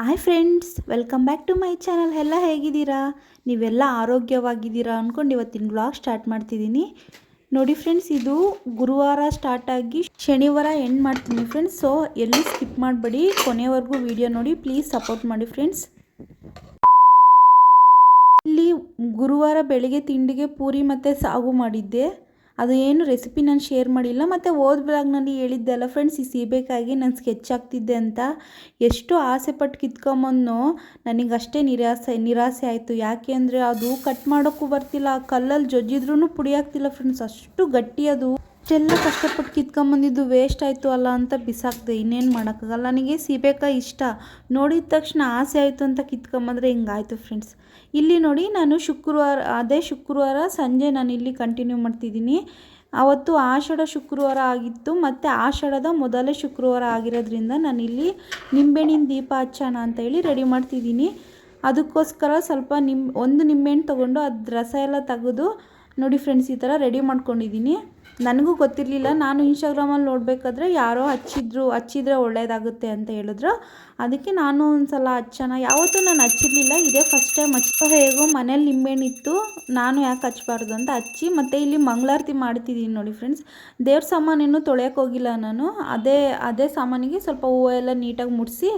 Hi friends, welcome back to my channel. ಎಲ್ಲ ಹೇಗಿದ್ದೀರಾ? ನೀವೆಲ್ಲ ಆರೋಗ್ಯವಾಗಿದ್ದೀರಾ ಅಂದ್ಕೊಂಡು ಇವತ್ತಿನ ವ್ಲಾಗ್ ಸ್ಟಾರ್ಟ್ ಮಾಡ್ತಿದ್ದೀನಿ. ನೋಡಿ ಫ್ರೆಂಡ್ಸ್, ಇದು ಗುರುವಾರ ಸ್ಟಾರ್ಟ್ ಆಗಿ ಶನಿವಾರ ಎಂಡ್ ಮಾಡ್ತೀನಿ ಫ್ರೆಂಡ್ಸ್. ಸೊ ಎಲ್ಲೂ ಸ್ಕಿಪ್ ಮಾಡಬೇಡಿ, ಕೊನೆವರೆಗೂ ವಿಡಿಯೋ ನೋಡಿ. ಪ್ಲೀಸ್ ಸಪೋರ್ಟ್ ಮಾಡಿ ಫ್ರೆಂಡ್ಸ್. ಇಲ್ಲಿ ಗುರುವಾರ ಬೆಳಿಗ್ಗೆ ತಿಂಡಿಗೆ ಪೂರಿ ಮತ್ತು ಸಾಗು ಮಾಡಿದ್ದೆ. ಅದು ಏನು ರೆಸಿಪಿ ನಾನು ಶೇರ್ ಮಾಡಿಲ್ಲ. ಮತ್ತು ಓದ್ ಬ್ಲಾಗ್ನಲ್ಲಿ ಹೇಳಿದ್ದೆ ಅಲ್ಲ ಫ್ರೆಂಡ್ಸ್, ಈ ಸೀಬೆಕಾಯಿಗೆ ನಾನು ಸ್ಕೆಚ್ ಆಗ್ತಿದ್ದೆ ಅಂತ. ಎಷ್ಟು ಆಸೆ ಪಟ್ಟು ಕಿತ್ಕೊಂಬಂದು ನನಗೆ ಅಷ್ಟೇ ನಿರಾಸೆ ಆಯಿತು. ಯಾಕೆ ಅಂದರೆ ಅದು ಕಟ್ ಮಾಡೋಕ್ಕೂ ಬರ್ತಿಲ್ಲ, ಕಲ್ಲಲ್ಲಿ ಜೊಜ್ಜಿದ್ರೂ ಪುಡಿ ಆಗ್ತಿಲ್ಲ ಫ್ರೆಂಡ್ಸ್. ಅಷ್ಟು ಗಟ್ಟಿ ಅದು. ಅಷ್ಟೆಲ್ಲ ಕಷ್ಟಪಟ್ಟು ಕಿತ್ಕೊಂಬಂದಿದ್ದು ವೇಸ್ಟ್ ಆಯಿತು ಅಲ್ಲ ಅಂತ ಬಿಸಾಕ್ದೆ. ಇನ್ನೇನು ಮಾಡೋಕ್ಕಾಗಲ್ಲ. ನನಗೆ ಸೀಬೆಕಾಯಿ ಇಷ್ಟ, ನೋಡಿದ ತಕ್ಷಣ ಆಸೆ ಆಯಿತು ಅಂತ ಕಿತ್ಕೊಂಬಂದ್ರೆ ಹಿಂಗಾಯಿತು ಫ್ರೆಂಡ್ಸ್. ಇಲ್ಲಿ ನೋಡಿ, ನಾನು ಶುಕ್ರವಾರ ಸಂಜೆ ನಾನು ಇಲ್ಲಿ ಕಂಟಿನ್ಯೂ ಮಾಡ್ತಿದ್ದೀನಿ. ಆವತ್ತು ಆಷಾಢ ಶುಕ್ರವಾರ ಆಗಿತ್ತು ಮತ್ತು ಆಷಾಢದ ಮೊದಲೇ ಶುಕ್ರವಾರ ಆಗಿರೋದ್ರಿಂದ ನಾನಿಲ್ಲಿ ನಿಂಬೆಹಣ್ಣಿನ ದೀಪ ಹಚ್ಚೋಣ ಅಂತ ಹೇಳಿ ರೆಡಿ ಮಾಡ್ತಿದ್ದೀನಿ. ಅದಕ್ಕೋಸ್ಕರ ಸ್ವಲ್ಪ ಒಂದು ನಿಂಬೆಹಣ್ಣು ತೊಗೊಂಡು ಅದು ರಸ ಎಲ್ಲ ತೆಗೆದು ನೋಡಿ ಫ್ರೆಂಡ್ಸ್, ಈ ಥರ ರೆಡಿ ಮಾಡ್ಕೊಂಡಿದ್ದೀನಿ. ನನಗೂ ಗೊತ್ತಿರಲಿಲ್ಲ. ನಾನು ಇನ್ಸ್ಟಾಗ್ರಾಮಲ್ಲಿ ನೋಡಬೇಕಾದ್ರೆ ಯಾರೋ ಹಚ್ಚಿದ್ರೆ ಒಳ್ಳೆಯದಾಗುತ್ತೆ ಅಂತ ಹೇಳಿದ್ರು. ಅದಕ್ಕೆ ನಾನು ಒಂದು ಸಲ ಹಚ್ಚೋಣ, ಯಾವತ್ತೂ ನಾನು ಹಚ್ಚಿರಲಿಲ್ಲ, ಇದೇ ಫಸ್ಟ್ ಟೈಮ್ ಹೇಗೋ ಮನೇಲಿ ನಿಂಬೆಹಣ್ಣಿತ್ತು, ನಾನು ಯಾಕೆ ಹಚ್ಚಬಾರ್ದು ಅಂತ ಹಚ್ಚಿ. ಮತ್ತು ಇಲ್ಲಿ ಮಂಗಳಾರತಿ ಮಾಡ್ತಿದ್ದೀನಿ ನೋಡಿ ಫ್ರೆಂಡ್ಸ್. ದೇವ್ರ ಸಾಮಾನೇನು ತೊಳೆಯೋಕೆ ಹೋಗಿಲ್ಲ ನಾನು. ಅದೇ ಸಾಮಾನಿಗೆ ಸ್ವಲ್ಪ ಹೂವು ಎಲ್ಲ ನೀಟಾಗಿ ಮುಡಿಸಿ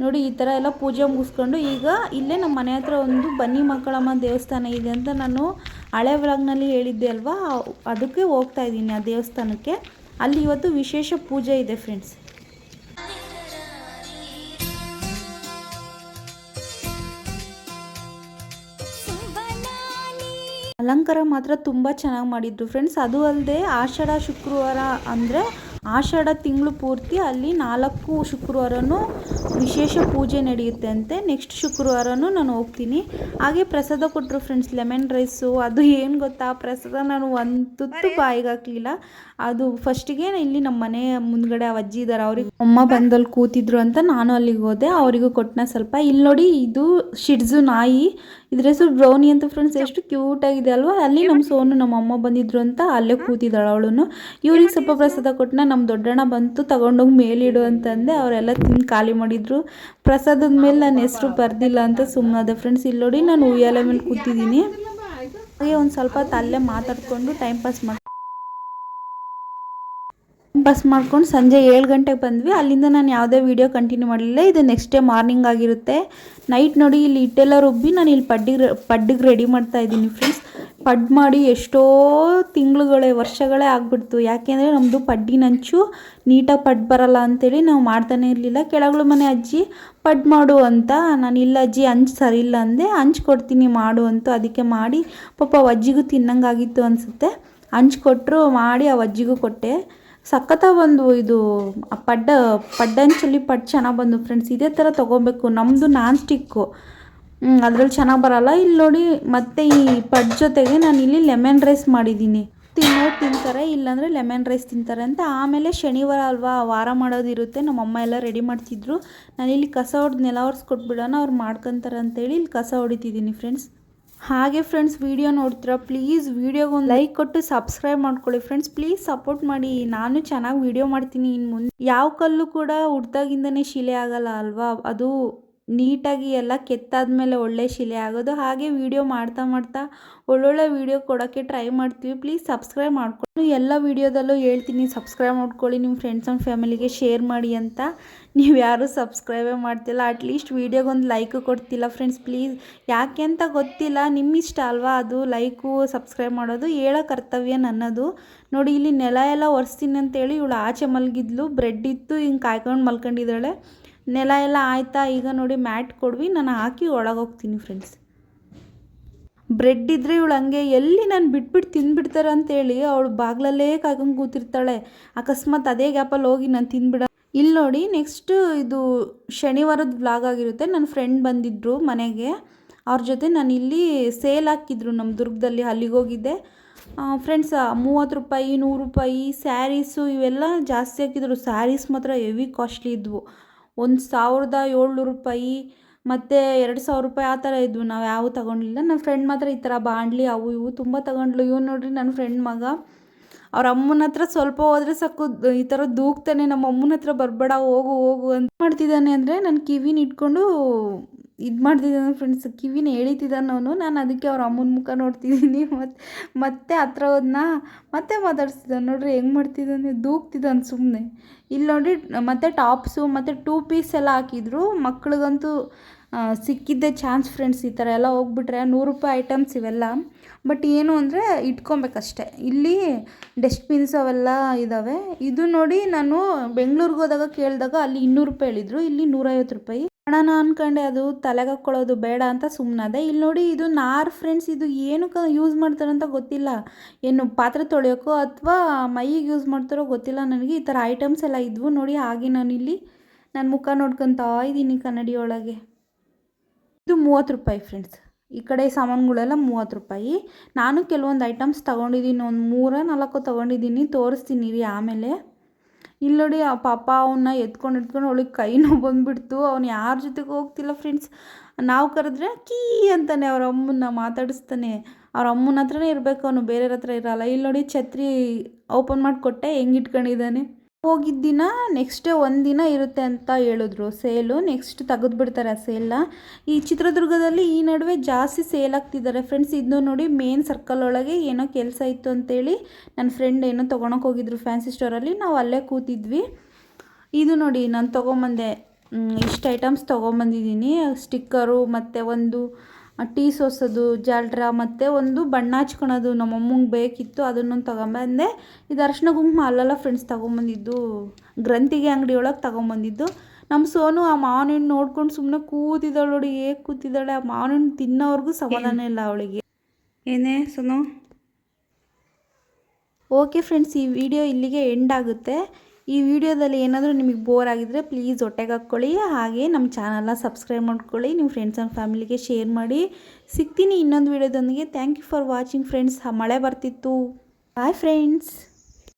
ನೋಡಿ, ಈ ಥರ ಎಲ್ಲ ಪೂಜೆ ಮುಗಿಸ್ಕೊಂಡು ಈಗ ಇಲ್ಲೇ ನಮ್ಮ ಮನೆ ಹತ್ರ ಒಂದು ಬನ್ನಿ ಮಕ್ಕಳಮ್ಮ ದೇವಸ್ಥಾನ ಇದೆ ಅಂತ ನಾನು ಹಳೆ ವ್ಲಾಗ್ನಲ್ಲಿ ಹೇಳಿದ್ದೆ ಅಲ್ವಾ, ಅದಕ್ಕೆ ಹೋಗ್ತಾ ಇದ್ದೀನಿ ಆ ದೇವಸ್ಥಾನಕ್ಕೆ. ಅಲ್ಲಿ ಇವತ್ತು ವಿಶೇಷ ಪೂಜೆ ಇದೆ ಫ್ರೆಂಡ್ಸ್. ಅಲಂಕಾರ ಮಾತ್ರ ತುಂಬ ಚೆನ್ನಾಗಿ ಮಾಡಿದ್ರು ಫ್ರೆಂಡ್ಸ್. ಅದು ಅಲ್ಲದೆ ಆಷಾಢ ಶುಕ್ರವಾರ ಅಂದರೆ ಆಷಾಢ ತಿಂಗಳು ಪೂರ್ತಿ ಅಲ್ಲಿ 4 ಶುಕ್ರವಾರನೂ ವಿಶೇಷ ಪೂಜೆ ನಡೆಯುತ್ತೆ ಅಂತೆ. ನೆಕ್ಸ್ಟ್ ಶುಕ್ರವಾರನೂ ನಾನು ಹೋಗ್ತೀನಿ. ಹಾಗೆ ಪ್ರಸಾದ ಕೊಟ್ಟರು ಫ್ರೆಂಡ್ಸ್, ಲೆಮನ್ ರೈಸು. ಅದು ಏನು ಗೊತ್ತಾ, ಪ್ರಸಾದ ನಾನು ಒಂದು ತುತ್ತು ಬಾಯಿಗೆ ಹಾಕಲಿಲ್ಲ. ಅದು ಫಸ್ಟಿಗೆ ಇಲ್ಲಿ ನಮ್ಮ ಮನೆ ಮುಂದ್ಗಡೆ ಅಜ್ಜಿ ಇದ್ದಾರೆ, ಅವ್ರಿಗೆ ಅಮ್ಮ ಬಂದಲ್ಲಿ ಕೂತಿದ್ರು ಅಂತ ನಾನು ಅಲ್ಲಿಗೆ ಹೋದೆ. ಅವರಿಗೂ ಕೊಟ್ಟನ ಸ್ವಲ್ಪ. ಇಲ್ಲಿ ನೋಡಿ, ಇದು ಶಿಡ್ಜು ನಾಯಿ, ಇದ್ರ ಹೆಸರು ಬ್ರೌನಿ ಅಂತ ಫ್ರೆಂಡ್ಸ್. ಎಷ್ಟು ಕ್ಯೂಟಾಗಿದೆ ಅಲ್ವಾ. ಅಲ್ಲಿ ನಮ್ಮ ಸೋನು ನಮ್ಮ ಅಮ್ಮ ಬಂದಿದ್ರು ಅಂತ ಅಲ್ಲೇ ಕೂತಿದ್ದಾಳೆ ಅವಳು. ಇವ್ರಿಗೆ ಸ್ವಲ್ಪ ಪ್ರಸಾದ ಕೊಟ್ಟನ. ನಮ್ಮ ದೊಡ್ಡಣ್ಣ ಬಂತು, ತಗೊಂಡೋಗಿ ಮೇಲಿಡು ಅಂತಂದೆ. ಅವರೆಲ್ಲ ತಿಂದು ಖಾಲಿ ಮಾಡಿದ್ರು. ಪ್ರಸಾದದ ಮೇಲೆ ನನ್ನ ಹೆಸರು ಬರ್ದಿಲ್ಲ ಅಂತ ಸುಮ್ಮನಾದೆ ಫ್ರೆಂಡ್ಸ್. ಇಲ್ಲಿ ನೋಡಿ, ನಾನು ಉಯ್ಯಾಲೆ ಮೇಲೆ ಕೂತಿದ್ದೀನಿ. ಹಾಗೆ ಒಂದು ಸ್ವಲ್ಪ ಅಲ್ಲೇ ಮಾತಾಡ್ಕೊಂಡು ಟೈಮ್ ಪಾಸ್ ಮಾಡ್ಕೊಂಡು ಸಂಜೆ 7 ಗಂಟೆಗೆ ಬಂದ್ವಿ. ಅಲ್ಲಿಂದ ನಾನು ಯಾವುದೇ ವೀಡಿಯೋ ಕಂಟಿನ್ಯೂ ಮಾಡಲಿಲ್ಲ. ಇದು ನೆಕ್ಸ್ಟ್ ಡೇ ಮಾರ್ನಿಂಗ್ ಆಗಿರುತ್ತೆ. ನೈಟ್ ನೋಡಿ, ಇಲ್ಲಿ ಹಿಟ್ಟೆಲ್ಲ ರುಬ್ಬಿ ನಾನು ಇಲ್ಲಿ ಪಡ್ಡಿಗೆ ರೆಡಿ ಮಾಡ್ತಾ ಇದ್ದೀನಿ ಫ್ರೆಂಡ್ಸ್. ಪಡ್ ಮಾಡಿ ಎಷ್ಟೋ ವರ್ಷಗಳೇ ಆಗಿಬಿಡ್ತು. ಯಾಕೆಂದರೆ ನಮ್ಮದು ಪಡ್ಡಿನ ಅಂಚು ನೀಟಾಗಿ ಪಡ್ ಬರಲ್ಲ ಅಂಥೇಳಿ ನಾವು ಮಾಡ್ತಾನೆ ಇರಲಿಲ್ಲ. ಕೆಳಗಳು ಮನೆ ಅಜ್ಜಿ ಪಡ್ ಮಾಡು ಅಂತ, ನಾನು ಇಲ್ಲ ಅಜ್ಜಿ ಅಂಚು ಸರಿ ಇಲ್ಲ ಅಂದೆ. ಹಂಚು ಕೊಡ್ತೀನಿ ಮಾಡು ಅಂತ. ಅದಕ್ಕೆ ಮಾಡಿ ಪಾಪ ಅಜ್ಜಿಗೂ ತಿನ್ನಂಗಾಗಿತ್ತು ಅನಿಸುತ್ತೆ. ಹಂಚು ಕೊಟ್ಟರು, ಮಾಡಿ ಆ ಅಜ್ಜಿಗೂ ಕೊಟ್ಟೆ. ಸಖತ್ತಾಗಿ ಬಂದು ಇದು ಪಡ್ಡಂಚಲ್ಲಿ ಪಡ್ ಚೆನ್ನಾಗಿ ಬಂದು ಫ್ರೆಂಡ್ಸ್. ಇದೇ ಥರ ತೊಗೋಬೇಕು. ನಮ್ಮದು ನಾನ್ ಸ್ಟಿಕ್ಕು, ಅದರಲ್ಲಿ ಚೆನ್ನಾಗಿ ಬರಲ್ಲ. ಇಲ್ಲಿ ನೋಡಿ, ಮತ್ತು ಈ ಪಡ್ ಜೊತೆಗೆ ನಾನು ಇಲ್ಲಿ ಲೆಮನ್ ರೈಸ್ ಮಾಡಿದ್ದೀನಿ. ತಿಂತಾರೆ, ಇಲ್ಲಾಂದರೆ ಲೆಮನ್ ರೈಸ್ ತಿಂತಾರೆ ಅಂತ. ಆಮೇಲೆ ಶನಿವಾರ ಅಲ್ವಾ, ವಾರ ಮಾಡೋದಿರುತ್ತೆ. ನಮ್ಮಮ್ಮ ಎಲ್ಲ ರೆಡಿ ಮಾಡ್ತಿದ್ರು. ನಾನಿಲ್ಲಿ ಕಸ ಹೊಡೆದು ನೆಲ ಒರೆಸ್ಕೊಟ್ಬಿಡೋಣ, ಅವ್ರು ಮಾಡ್ಕೊತಾರೆ ಅಂತೇಳಿ ಇಲ್ಲಿ ಕಸ ಹೊಡಿತಿದ್ದೀನಿ ಫ್ರೆಂಡ್ಸ್. ಹಾಗೆ ಫ್ರೆಂಡ್ಸ್, ವಿಡಿಯೋ ನೋಡ್ತೀರಾ, ಪ್ಲೀಸ್ ವಿಡಿಯೋಗೆ ಒಂದು ಲೈಕ್ ಕೊಟ್ಟು ಸಬ್ಸ್ಕ್ರೈಬ್ ಮಾಡ್ಕೊಳ್ಳಿ ಫ್ರೆಂಡ್ಸ್. ಪ್ಲೀಸ್ ಸಪೋರ್ಟ್ ಮಾಡಿ. ನಾನು ಚೆನ್ನಾಗಿ ವಿಡಿಯೋ ಮಾಡ್ತೀನಿ ಇನ್ನು ಮುಂದೆ. ಯಾವ ಕಲ್ಲು ಕೂಡ ಹುಡ್ದಾಗಿಂದನೇ ಶಿಲೆ ಆಗಲ್ಲ ಅಲ್ವಾ, ಅದು ನೀಟಾಗಿ ಎಲ್ಲ ಕೆತ್ತಾದ್ಮೇಲೆ ಒಳ್ಳೆ ಶಿಲೆ ಆಗೋದು. ಹಾಗೆ ವಿಡಿಯೋ ಮಾಡ್ತಾ ಒಳ್ಳೊಳ್ಳೆ ವಿಡಿಯೋ ಕೊಡೋಕ್ಕೆ ಟ್ರೈ ಮಾಡ್ತೀವಿ. ಪ್ಲೀಸ್ ಸಬ್ಸ್ಕ್ರೈಬ್ ಮಾಡ್ಕೊಂಡು. ಎಲ್ಲ ವಿಡಿಯೋದಲ್ಲೂ ಹೇಳ್ತೀನಿ, ಸಬ್ಸ್ಕ್ರೈಬ್ ಮಾಡ್ಕೊಳ್ಳಿ, ನಿಮ್ಮ ಫ್ರೆಂಡ್ಸ್ ಆ್ಯಂಡ್ ಫ್ಯಾಮಿಲಿಗೆ ಶೇರ್ ಮಾಡಿ ಅಂತ. ನೀವು ಯಾರೂ ಸಬ್ಸ್ಕ್ರೈಬೇ ಮಾಡ್ತಿಲ್ಲ, ಅಟ್ಲೀಸ್ಟ್ ವೀಡಿಯೋಗೊಂದು ಲೈಕು ಕೊಡ್ತಿಲ್ಲ ಫ್ರೆಂಡ್ಸ್. ಪ್ಲೀಸ್, ಯಾಕೆ ಅಂತ ಗೊತ್ತಿಲ್ಲ, ನಿಮ್ಮ ಇಷ್ಟ ಅಲ್ವಾ ಅದು ಲೈಕು ಸಬ್ಸ್ಕ್ರೈಬ್ ಮಾಡೋದು. ಹೇಳೋ ಕರ್ತವ್ಯ ನನ್ನದು. ನೋಡಿ, ಇಲ್ಲಿ ನೆಲ ಎಲ್ಲ ಒರೆಸ್ತೀನಿ ಅಂತೇಳಿ ಇವಳು ಆಚೆ ಮಲಗಿದ್ಲು. ಬ್ರೆಡ್ ಇತ್ತು, ಹಿಂಗೆ ಕಾಯ್ಕೊಂಡು ಮಲ್ಕೊಂಡಿದ್ದಾಳೆ. ನೆಲ ಎಲ್ಲ ಆಯ್ತಾ, ಈಗ ನೋಡಿ ಮ್ಯಾಟ್ ಕೊಡ್ವಿ, ನಾನು ಹಾಕಿ ಒಳಗೋಗ್ತೀನಿ ಫ್ರೆಂಡ್ಸ್. ಬ್ರೆಡ್ ಇದ್ದರೆ ಇವಳು ಹಂಗೆ ಎಲ್ಲಿ ನಾನು ಬಿಟ್ಬಿಟ್ಟು ತಿಂದ್ಬಿಡ್ತಾರೆ ಅಂತೇಳಿ ಅವಳು ಬಾಗ್ಲಲ್ಲೇ ಕಾಯ್ಕೊಂಡು ಕೂತಿರ್ತಾಳೆ. ಅಕಸ್ಮಾತ್ ಅದೇ ಗ್ಯಾಪಲ್ಲಿ ಹೋಗಿ ನಾನು ತಿಂದ್ಬಿಡ. ಇಲ್ಲಿ ನೋಡಿ, ನೆಕ್ಸ್ಟು ಇದು ಶನಿವಾರದ ವ್ಲಾಗ್ ಆಗಿರುತ್ತೆ. ನನ್ನ ಫ್ರೆಂಡ್ ಬಂದಿದ್ದರು ಮನೆಗೆ, ಅವ್ರ ಜೊತೆ ನಾನು ಇಲ್ಲಿ ಸೇಲ್ ಹಾಕಿದ್ರು ನಮ್ಮ ದುರ್ಗದಲ್ಲಿ, ಅಲ್ಲಿಗೆ ಹೋಗಿದ್ದೆ ಫ್ರೆಂಡ್ಸ್. 30 ರೂಪಾಯಿ, 100 ರೂಪಾಯಿ ಸ್ಯಾರೀಸು ಇವೆಲ್ಲ ಜಾಸ್ತಿ ಹಾಕಿದ್ರು. ಸ್ಯಾರೀಸ್ ಮಾತ್ರ ಹೆವಿ ಕಾಸ್ಟ್ಲಿ ಇದ್ವು. 1700 ರೂಪಾಯಿ ಮತ್ತು 2000 ರೂಪಾಯಿ ಆ ಥರ ಇದ್ವು. ನಾವು ಯಾವ ತೊಗೊಂಡಿಲ್ಲ. ನನ್ನ ಫ್ರೆಂಡ್ ಮಾತ್ರ ಈ ಥರ ಬಾಂಡ್ಲಿ ಅವು ಇವು ತುಂಬ ತೊಗೊಂಡ್ಲು. ಇವ್ನು ನೋಡ್ರಿ, ನನ್ನ ಫ್ರೆಂಡ್ ಮಗ ಅವ್ರ ಅಮ್ಮನ ಹತ್ರ ಸ್ವಲ್ಪ ಹೋದರೆ ಸಾಕು ಈ ಥರ ದೂಕ್ತಾನೆ, ನಮ್ಮ ಅಮ್ಮನ ಹತ್ರ ಬರಬೇಡ ಹೋಗು ಹೋಗು ಅಂತ ಮಾಡ್ತಿದ್ದಾನೆ. ಅಂದರೆ ನನ್ನ ಕಿವಿನ ಇಟ್ಕೊಂಡು ಇದು ಮಾಡ್ತಿದ್ದಾನೆ ಫ್ರೆಂಡ್ಸ್, ಕಿವಿನ ಎಳಿತಿದ್ದಾನೆ ಅವನು. ನಾನು ಅದಕ್ಕೆ ಅವ್ರ ಅಮ್ಮನ ಮುಖ ನೋಡ್ತಿದ್ದೀನಿ. ಮತ್ತೆ ಹತ್ರ ಹೋದ್ನಾ ಮತ್ತೆ ಮಾತಾಡ್ತಿದ್ದಾನೆ. ನೋಡ್ರಿ ಹೆಂಗೆ ಮಾಡ್ತಿದ್ದಾನೆ, ದೂಕ್ತಿದ್ದಾನೆ ಸುಮ್ಮನೆ. ಇಲ್ಲಿ ನೋಡಿ ಮತ್ತೆ ಟಾಪ್ಸು ಮತ್ತು 2 ಪೀಸ್ ಎಲ್ಲ ಹಾಕಿದ್ರು. ಮಕ್ಳಿಗಂತೂ ಸಿಕ್ಕಿದ್ದೆ ಚಾನ್ಸ್ ಫ್ರೆಂಡ್ಸ್. ಈ ಥರ ಎಲ್ಲ ಹೋಗ್ಬಿಟ್ರೆ 100 ರೂಪಾಯಿ ಐಟಮ್ಸ್ ಇವೆಲ್ಲ. ಬಟ್ ಏನು ಅಂದರೆ ಇಟ್ಕೊಬೇಕಷ್ಟೆ. ಇಲ್ಲಿ ಡಸ್ಟ್ಬಿನ್ಸ್ ಅವೆಲ್ಲ ಇದ್ದಾವೆ. ಇದು ನೋಡಿ ನಾನು ಬೆಂಗಳೂರಿಗೆ ಹೋದಾಗ ಕೇಳಿದಾಗ ಅಲ್ಲಿ 200 ರೂಪಾಯಿ ಹೇಳಿದ್ರು, ಇಲ್ಲಿ 150 ರೂಪಾಯಿ. ಮಾಡೋಣ ಅಂದ್ಕೊಂಡೆ, ಅದು ತಲೆಗೆ ಹಾಕ್ಕೊಳ್ಳೋದು ಬೇಡ ಅಂತ ಸುಮ್ಮನಾದೆ. ಇಲ್ಲಿ ನೋಡಿ ಇದು ನಾರು ಫ್ರೆಂಡ್ಸ್. ಇದು ಏನಕ್ಕೆ ಯೂಸ್ ಮಾಡ್ತಾರಂತ ಗೊತ್ತಿಲ್ಲ, ಏನು ಪಾತ್ರೆ ತೊಳೆಯೋಕ್ಕೋ ಅಥವಾ ಮೈಗೆ ಯೂಸ್ ಮಾಡ್ತಾರೋ ಗೊತ್ತಿಲ್ಲ ನನಗೆ. ಈ ಥರ ಐಟಮ್ಸ್ ಎಲ್ಲ ಇದ್ವು ನೋಡಿ. ಹಾಗೆ ನಾನು ಇಲ್ಲಿ ನನ್ನ ಮುಖ ನೋಡ್ಕೊತಾ ಇದ್ದೀನಿ ಕನ್ನಡಿ ಒಳಗೆ. ಇದು 30 ರೂಪಾಯಿ ಫ್ರೆಂಡ್ಸ್. ಈ ಕಡೆ ಸಾಮಾನುಗಳೆಲ್ಲ 30 ರೂಪಾಯಿ. ನಾನು ಕೆಲವೊಂದು ಐಟಮ್ಸ್ ತೊಗೊಂಡಿದ್ದೀನಿ, ಒಂದು 3-4 ತೊಗೊಂಡಿದ್ದೀನಿ, ತೋರಿಸ್ತೀನಿ ರೀ ಆಮೇಲೆ. ಇಲ್ಲಿ ನೋಡಿ ಆ ಪಾಪ ಅವನ್ನ ಎತ್ಕೊಂಡು ಅವಳಿಗೆ ಕೈ ನೋವು ಬಂದುಬಿಡ್ತು. ಅವ್ನು ಯಾರ ಜೊತೆಗೆ ಹೋಗ್ತಿಲ್ಲ ಫ್ರೆಂಡ್ಸ್. ನಾವು ಕರೆದ್ರೆ ಕೀ ಅಂತಾನೆ ಅವ್ರ ಅಮ್ಮನ್ನ ಮಾತಾಡಿಸ್ತಾನೆ. ಅವ್ರ ಅಮ್ಮನ ಹತ್ರನೇ ಇರಬೇಕು ಅವನು, ಬೇರೆಯವ್ರ ಹತ್ರ ಇರಲ್ಲ. ಇಲ್ಲಿ ನೋಡಿ ಛತ್ರಿ ಓಪನ್ ಮಾಡಿಕೊಟ್ಟೆ ಹೆಂಗೆ ಇಟ್ಕೊಂಡಿದ್ದಾನೆ. ಹೋಗಿದ್ದ ದಿನ ನೆಕ್ಸ್ಟ್ ಡೇ ಒಂದಿನ ಇರುತ್ತೆ ಅಂತ ಹೇಳಿದ್ರು ಸೇಲು. ನೆಕ್ಸ್ಟ್ ತೆಗೆದುಬಿಡ್ತಾರೆ ಆ ಸೇಲ್ನ. ಈ ಚಿತ್ರದುರ್ಗದಲ್ಲಿ ಈ ನಡುವೆ ಜಾಸ್ತಿ ಸೇಲ್ ಆಗ್ತಿದ್ದಾರೆ ಫ್ರೆಂಡ್ಸ್. ಇದನ್ನು ನೋಡಿ ಮೇನ್ ಸರ್ಕಲ್ ಒಳಗೆ ಏನೋ ಕೆಲಸ ಇತ್ತು ಅಂತೇಳಿ ನನ್ನ ಫ್ರೆಂಡ್ ಏನೋ ತೊಗೊಳಕ್ಕೆ ಹೋಗಿದ್ರು ಫ್ಯಾನ್ಸಿ ಸ್ಟೋರಲ್ಲಿ. ನಾವು ಅಲ್ಲೇ ಕೂತಿದ್ವಿ. ಇದು ನೋಡಿ ನಾನು ತೊಗೊಂಬಂದೆ, ಇಷ್ಟು ಐಟಮ್ಸ್ ತೊಗೊಂಬಂದಿದ್ದೀನಿ. ಸ್ಟಿಕ್ಕರು ಮತ್ತು ಒಂದು ಟೀ ಸೋಸೋದು ಜಾಲ್ರ ಮತ್ತು ಒಂದು ಬಣ್ಣ ಹಚ್ಕೊಳೋದು ನಮ್ಮಮ್ಮಂಗೆ ಬೇಕಿತ್ತು, ಅದನ್ನೊಂದು ತೊಗೊಂಬಂದೆ. ಇದು ಅರಿಶಿನ ಕುಂಕುಮ ಅಲ್ಲಲ್ಲ ಫ್ರೆಂಡ್ಸ್ ತೊಗೊಂಬಂದಿದ್ದು, ಗ್ರಂಥಿಗೆ ಅಂಗಡಿ ಒಳಗೆ ತೊಗೊಂಬಂದಿದ್ದು. ನಮ್ಮ ಸೋನು ಆ ಮಾವಿನ ಹಣ್ಣು ನೋಡ್ಕೊಂಡು ಸುಮ್ಮನೆ ಕೂತಿದ್ದಾಳೆ ನೋಡಿ, ಹೇಗೆ ಕೂತಿದ್ದಾಳೆ. ಆ ಮಾವಿನ ಹಣ್ಣು ತಿನ್ನೋವರೆಗೂ ಸಮಾಧಾನ ಇಲ್ಲ ಅವಳಿಗೆ. ಏನೇ ಸೋನು? ಓಕೆ ಫ್ರೆಂಡ್ಸ್, ಈ ವಿಡಿಯೋ ಇಲ್ಲಿಗೆ ಎಂಡ್ ಆಗುತ್ತೆ. ಈ ವಿಡಿಯೋದಲ್ಲಿ ಏನಾದರೂ ನಿಮಗೆ ಬೋರ್ ಆಗಿದ್ದರೆ ಪ್ಲೀಸ್ ಹೊಟ್ಟೆಗೆ ಹಾಕ್ಕೊಳ್ಳಿ. ಹಾಗೆ ನಮ್ಮ ಚಾನಲ್ನ ಸಬ್ಸ್ಕ್ರೈಬ್ ಮಾಡ್ಕೊಳ್ಳಿ, ನಿಮ್ಮ ಫ್ರೆಂಡ್ಸ್ ಆ್ಯಂಡ್ ಫ್ಯಾಮಿಲಿಗೆ ಶೇರ್ ಮಾಡಿ. ಸಿಗ್ತೀನಿ ಇನ್ನೊಂದು ವಿಡಿಯೋದೊಂದಿಗೆ. Thank you for watching friends. ಮಳೆ ಬರ್ತಿತ್ತು. Bye friends.